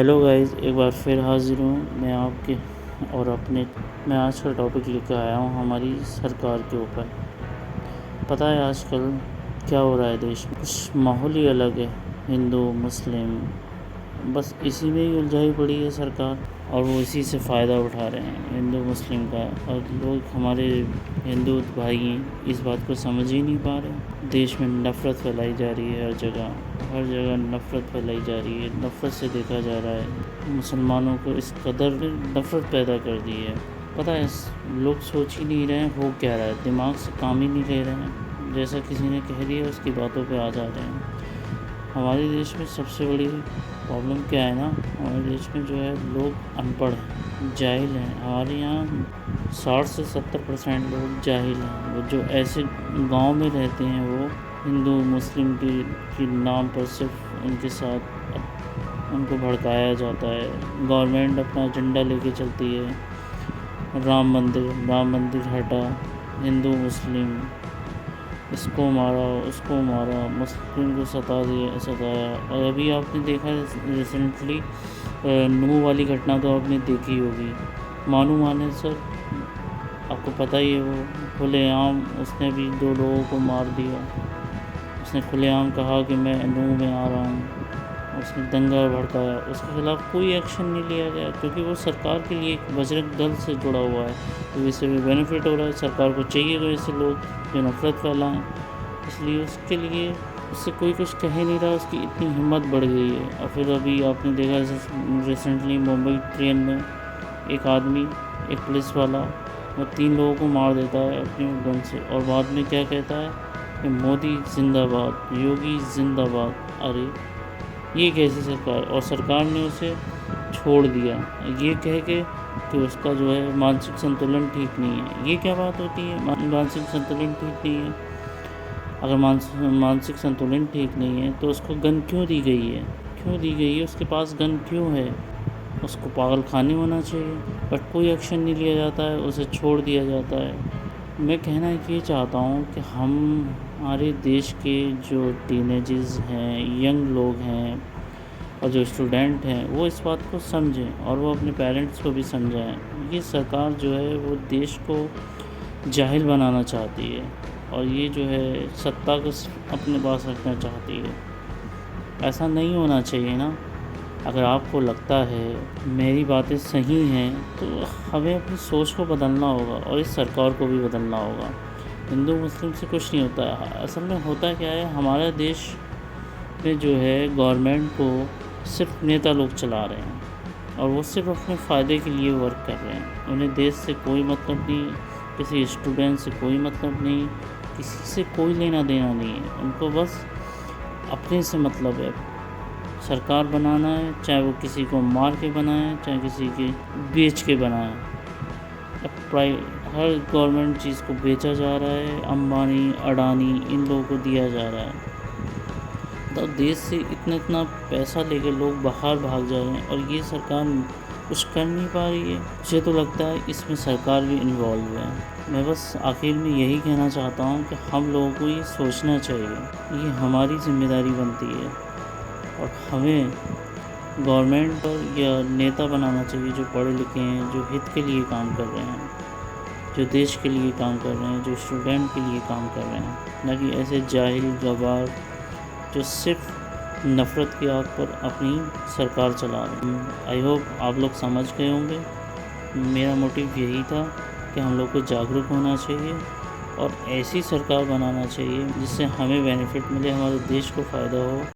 Hello guys, एक बार फिर हाजिर हूँ मैं आपके और अपने। मैं आज का टॉपिक लेकर आया हूँ हमारी सरकार के ऊपर। पता है आजकल क्या हो रहा है देश में? कुछ माहौल ही अलग है। हिंदू मुस्लिम बस इसी में ही उलझाई पड़ी है सरकार, और वो इसी से फ़ायदा उठा रहे हैं हिंदू मुस्लिम का। और लोग हमारे हिंदू भाई इस बात को समझ ही नहीं पा रहे। देश में नफ़रत फैलाई जा रही है, हर जगह नफ़रत फैलाई जा रही है। नफ़रत से देखा जा रहा है मुसलमानों को इस कदर नफ़रत पैदा कर दी है। पता है लोग सोच ही नहीं रहे हैं हो क्या रहा है, दिमाग से काम ही नहीं ले रहे हैं। जैसा किसी ने कह दिया उसकी बातों पे आ जा रहे हैं। हमारे देश में सबसे बड़ी प्रॉब्लम क्या है ना, हमारे देश में जो है लोग अनपढ़ हैं, जाहिल हैं। हमारे यहाँ 60 से 70% लोग जाहिल हैं। वो जो ऐसे गांव में रहते हैं वो हिंदू मुस्लिम के नाम पर सिर्फ उनके साथ उनको भड़काया जाता है। गवर्नमेंट अपना एजेंडा लेके चलती है, राम मंदिर हटा, हिंदू मुस्लिम, इसको मारा उसको मारा, मुस्लिम को सताया। और अभी आपने देखा रिसेंटली नूह वाली घटना तो आपने देखी होगी। मानू माने सर, आपको पता ही है, वो खुलेआम उसने भी 2 लोगों को मार दिया। उसने खुलेआम कहा कि मैं नूह में आ रहा हूँ, उसने दंगा भड़काया। उसके खिलाफ़ कोई एक्शन नहीं लिया गया क्योंकि वो सरकार के लिए बजरंग दल से जुड़ा हुआ है, तो इससे भी बेनिफिट हो रहा है। सरकार को चाहिए तो ऐसे लोग जो नफ़रत फैलाएं, इसलिए उसके लिए उससे कोई कुछ कह ही नहीं रहा। उसकी इतनी हिम्मत बढ़ गई है। और फिर अभी आपने देखा रिसेंटली मुंबई ट्रेन में एक आदमी, एक पुलिस वाला, वो 3 लोगों को मार देता है अपनी गन से, और बाद में क्या कहता है कि मोदी जिंदाबाद, योगी जिंदाबाद। अरे ये कैसी सरकार! और सरकार ने उसे छोड़ दिया ये कह के कि उसका जो है मानसिक संतुलन ठीक नहीं है। ये क्या बात होती है, मानसिक संतुलन ठीक नहीं है? अगर मानसिक संतुलन ठीक नहीं है तो उसको गन क्यों दी गई है? उसके पास गन क्यों है? उसको पागल खाने होना चाहिए, बट कोई एक्शन नहीं लिया जाता है, उसे छोड़ दिया जाता है। मैं कहना ये चाहता हूँ कि हमारे देश के जो टीनेजर्स हैं, यंग लोग हैं और जो स्टूडेंट हैं, वो इस बात को समझें और वो अपने पेरेंट्स को भी समझाएं। ये सरकार जो है वो देश को जाहिल बनाना चाहती है, और ये जो है सत्ता को अपने पास रखना चाहती है। ऐसा नहीं होना चाहिए ना। अगर आपको लगता है मेरी बातें सही हैं तो हमें अपनी सोच को बदलना होगा और इस सरकार को भी बदलना होगा। हिंदू मुस्लिम से कुछ नहीं होता है। असल में होता क्या है, हमारे देश में जो है गवर्नमेंट को सिर्फ नेता लोग चला रहे हैं, और वो सिर्फ अपने फ़ायदे के लिए वर्क कर रहे हैं। उन्हें देश से कोई मतलब नहीं, किसी स्टूडेंट से कोई मतलब नहीं, किसी से कोई लेना देना नहीं है। उनको बस अपने से मतलब है। सरकार बनाना है, चाहे वो किसी को मार के बनाए, चाहे किसी के बेच के बनाए। अब हर गवर्नमेंट चीज़ को बेचा जा रहा है। अंबानी, अडानी, इन लोगों को दिया जा रहा है। तो देश से इतना पैसा लेके लोग बाहर भाग जा रहे हैं, और ये सरकार कुछ कर नहीं पा रही है। मुझे तो लगता है इसमें सरकार भी इन्वॉल्व है। मैं बस आखिर में यही कहना चाहता हूँ कि हम लोगों को ये सोचना चाहिए, ये हमारी जिम्मेदारी बनती है, और हमें गवर्नमेंट पर या नेता बनाना चाहिए जो पढ़े लिखे हैं, जो हित के लिए काम कर रहे हैं, जो देश के लिए काम कर रहे हैं, जो स्टूडेंट के लिए काम कर रहे हैं, न कि ऐसे जाहिल गवार जो सिर्फ नफ़रत की आग पर अपनी सरकार चला रहे हैं। आई होप आप लोग समझ गए होंगे। मेरा मोटिव यही था कि हम लोग को जागरूक होना चाहिए और ऐसी सरकार बनाना चाहिए जिससे हमें बेनिफिट मिले, हमारे देश को फ़ायदा हो।